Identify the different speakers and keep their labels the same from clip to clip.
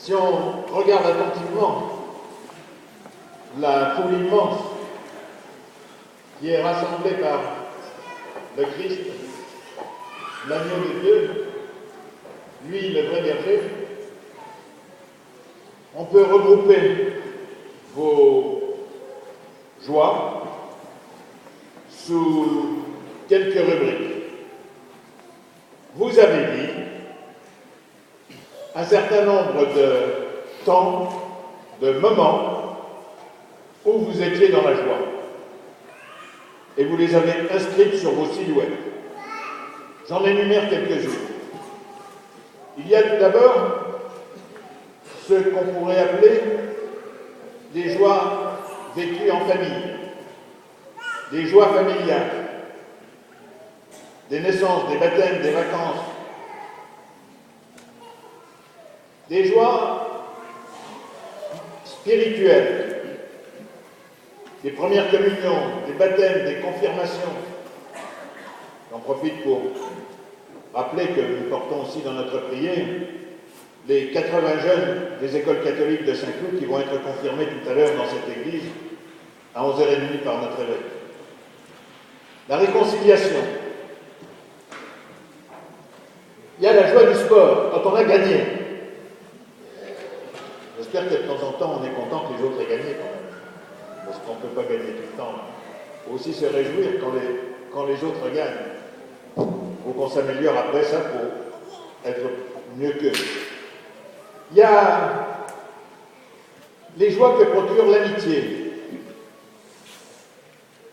Speaker 1: Si on regarde attentivement la foule immense qui est rassemblée par le Christ, l'agneau de Dieu, lui le vrai berger, on peut regrouper vos joies sous quelques rubriques. Vous avez dit un certain nombre de temps, de moments où vous étiez dans la joie. Et vous les avez inscrites sur vos silhouettes. J'en énumère quelques-unes. Il y a tout d'abord ce qu'on pourrait appeler des joies vécues en famille, des joies familiales, des naissances, des baptêmes, des vacances, des joies spirituelles, des premières communions, des baptêmes, des confirmations. J'en profite pour rappeler que nous portons aussi dans notre prière les 80 jeunes des écoles catholiques de Saint-Cloud qui vont être confirmés tout à l'heure dans cette église à 11h30 par notre évêque. La réconciliation. Il y a la joie du sport quand on a gagné. J'espère que de temps en temps on est content que les autres aient gagné quand même. Parce qu'on ne peut pas gagner tout le temps. Il faut aussi se réjouir quand les autres gagnent. Il faut qu'on s'améliore après ça pour être mieux qu'eux. Il y a les joies que procure l'amitié.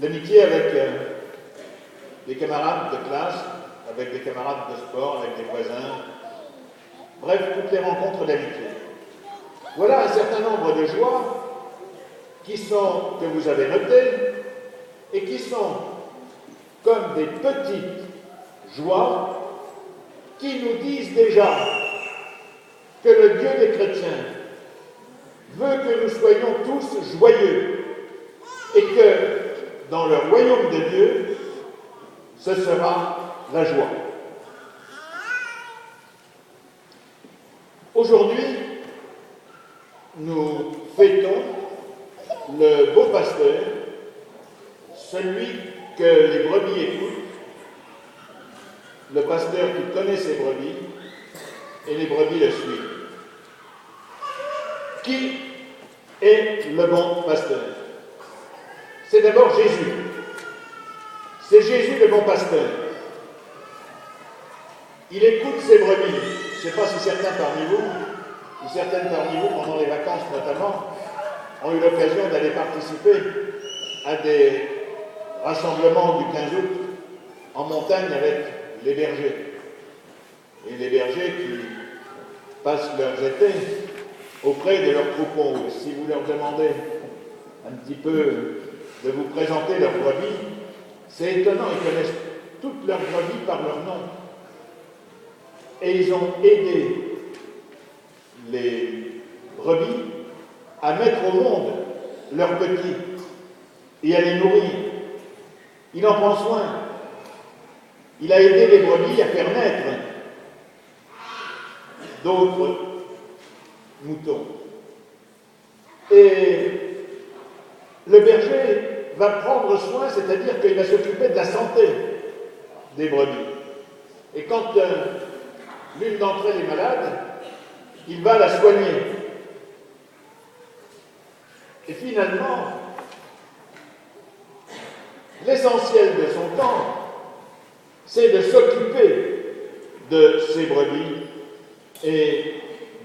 Speaker 1: L'amitié avec des camarades de classe, avec des camarades de sport, avec des voisins. Bref, toutes les rencontres d'amitié. Voilà un certain nombre de joies que vous avez notées et qui sont comme des petites joies qui nous disent déjà que le Dieu des chrétiens veut que nous soyons tous joyeux et que dans le royaume de Dieu, ce sera la joie. Aujourd'hui, nous fêtons le beau pasteur, celui que les brebis écoutent, le pasteur qui connaît ses brebis, et les brebis le suivent. Qui est le bon pasteur? C'est d'abord Jésus. C'est Jésus le bon pasteur. Il écoute ses brebis. Je ne sais pas si certains parmi vous, ou certaines parmi vous, pendant les vacances notamment, ont eu l'occasion d'aller participer à des rassemblements du 15 août en montagne avec les bergers. Et les bergers qui passent leurs étés auprès de leurs troupeaux. Si vous leur demandez un petit peu de vous présenter leurs brebis, c'est étonnant, ils connaissent toutes leurs brebis par leur nom. Et ils ont aidé les brebis à mettre au monde leurs petits et à les nourrir. Il en prend soin. Il a aidé les brebis à faire naître d'autres moutons. Et le berger va prendre soin, c'est-à-dire qu'il va s'occuper de la santé des brebis. Et quand l'une d'entre elles est malade, il va la soigner. Et finalement, l'essentiel de son temps, c'est de s'occuper de ces brebis et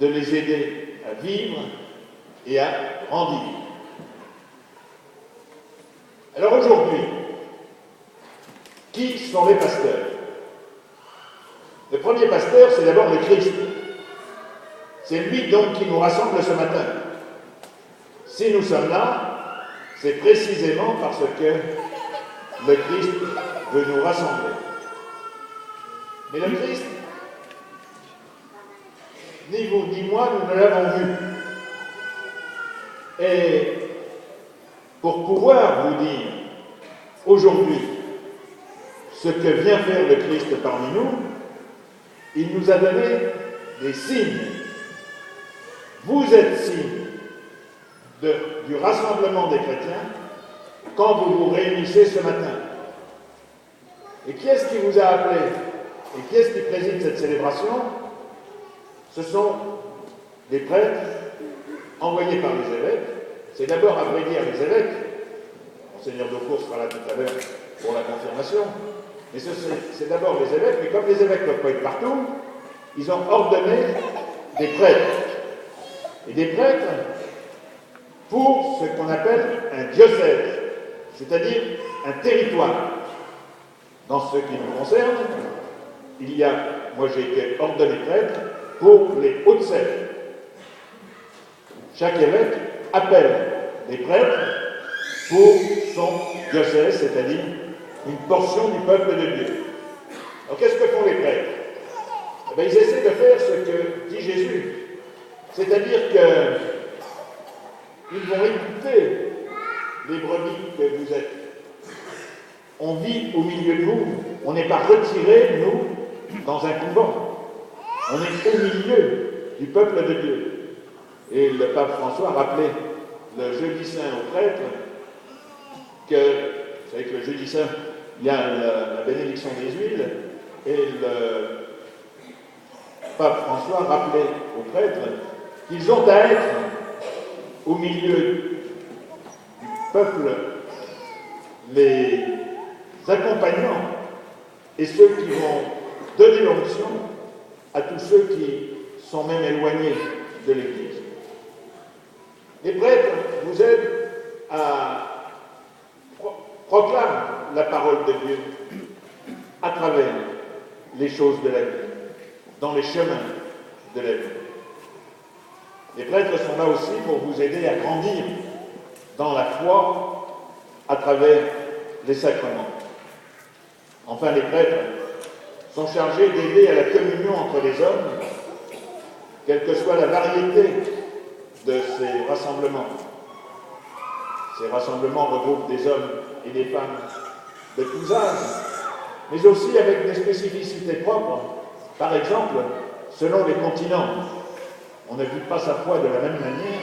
Speaker 1: de les aider à vivre et à grandir. Alors aujourd'hui, qui sont les pasteurs? Le premier pasteur, c'est d'abord le Christ. C'est lui donc qui nous rassemble ce matin. Si nous sommes là, c'est précisément parce que le Christ veut nous rassembler. Mais le Christ, ni vous ni moi, nous ne l'avons vu. Et pour pouvoir vous dire aujourd'hui ce que vient faire le Christ parmi nous, il nous a donné des signes. vous êtes signe du rassemblement des chrétiens quand vous vous réunissez ce matin. Et qui est-ce qui vous a appelé? Et qui est-ce qui préside cette célébration? Ce sont des prêtres envoyés par les évêques. C'est d'abord, à vrai dire, les évêques. Monseigneur Daucourt sera là tout à l'heure pour la confirmation. Mais c'est d'abord les évêques, mais comme les évêques ne peuvent pas être partout, ils ont ordonné des prêtres. Et des prêtres pour ce qu'on appelle un diocèse, c'est-à-dire un territoire. Dans ce qui nous concerne, il y a, moi j'ai été ordonné prêtre pour les Hauts-de-Seine. Chaque évêque appelle des prêtres pour son diocèse, c'est-à-dire une portion du peuple de Dieu. Alors qu'est-ce que font les prêtres? Eh bien, ils essaient de faire ce que dit Jésus, c'est-à-dire qu'ils vont écouter les brebis que vous êtes. On vit au milieu de vous, on n'est pas retirés, nous, dans un couvent. On est au milieu du peuple de Dieu. Et le pape François rappelait le jeudi saint aux prêtres que, vous savez que le jeudi saint, il y a la bénédiction des huiles, et le pape François rappelait aux prêtres qu'ils ont à être au milieu du peuple les accompagnants et ceux qui vont donner l'onction à tous ceux qui sont même éloignés de l'Église. Les prêtres vous aident à proclamer la parole de Dieu à travers les choses de la vie, dans les chemins de la vie. Les prêtres sont là aussi pour vous aider à grandir dans la foi à travers les sacrements. Enfin, les prêtres sont chargés d'aider à la communion entre les hommes, quelle que soit la variété de ces rassemblements. Ces rassemblements regroupent des hommes et des femmes de tous âges, mais aussi avec des spécificités propres. Par exemple, selon les continents, on ne vit pas sa foi de la même manière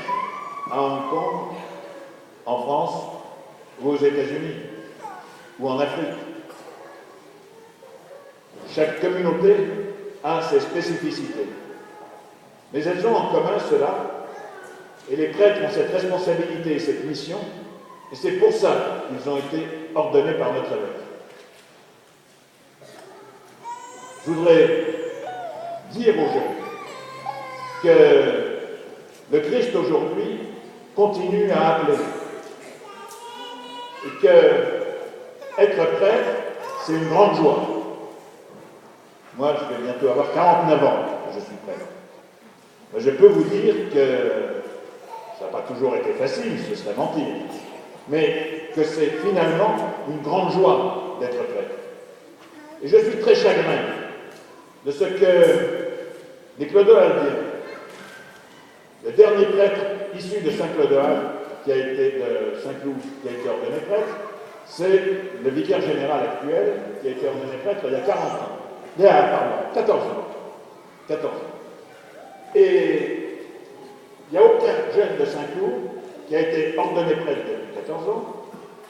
Speaker 1: à Hong Kong, en France ou aux États-Unis ou en Afrique. Chaque communauté a ses spécificités. Mais elles ont en commun cela, et les prêtres ont cette responsabilité et cette mission, et c'est pour ça qu'ils ont été ordonnés par notre évêque. Je voudrais dire aux jeunes que le Christ aujourd'hui continue à appeler, et que être prêtre, c'est une grande joie. Moi, je vais bientôt avoir 49 ans que je suis prêtre. Mais je peux vous dire que ça n'a pas toujours été facile, ce serait mentir, mais que c'est finalement une grande joie d'être prêtre. Et je suis très chagrin de ce que les clodoaldiens, le dernier prêtre issu de Saint-Clodoald, qui a été de Saint-Cloud, qui a été ordonné prêtre, c'est le vicaire général actuel qui a été ordonné prêtre il y a 40 ans. 14 ans. 14 ans. Et il n'y a aucun jeune de Saint-Cloud qui a été ordonné prêtre depuis 14 ans,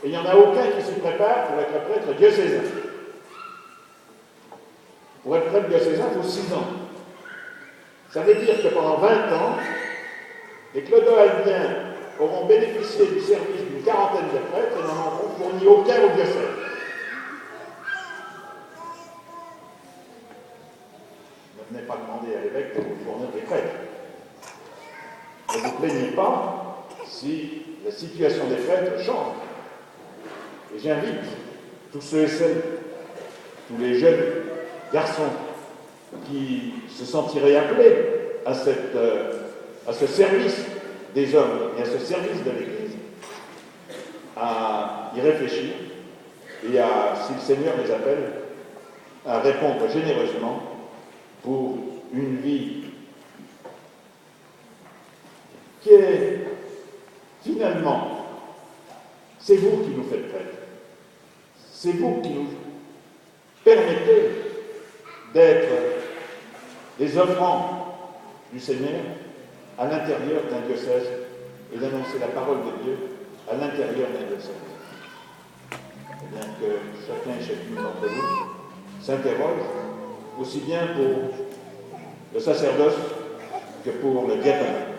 Speaker 1: et il n'y en a aucun qui se prépare pour être prêtre diocésain. Pour être prêtre diocésain, il faut 6 ans. Ça veut dire que pendant 20 ans, les clodoaldiens auront bénéficié du service d'une quarantaine de prêtres et n'en auront fourni aucun au diocèse. Ne venez pas demander à l'évêque de vous fournir des prêtres. Ne vous plaignez pas si la situation des prêtres change. Et j'invite tous ceux et celles, tous les jeunes garçons qui se sentiraient appelés à ce service des hommes et à ce service de l'Église, à y réfléchir et à, si le Seigneur les appelle, à répondre généreusement pour une vie qui est finalement, c'est vous qui nous faites prêtres. C'est vous qui nous permettez d'être des offrandes du Seigneur à l'intérieur d'un diocèse et d'annoncer la parole de Dieu à l'intérieur d'un diocèse. Et bien que chacun et chacune d'entre vous s'interroge, aussi bien pour le sacerdoce que pour le diaconat.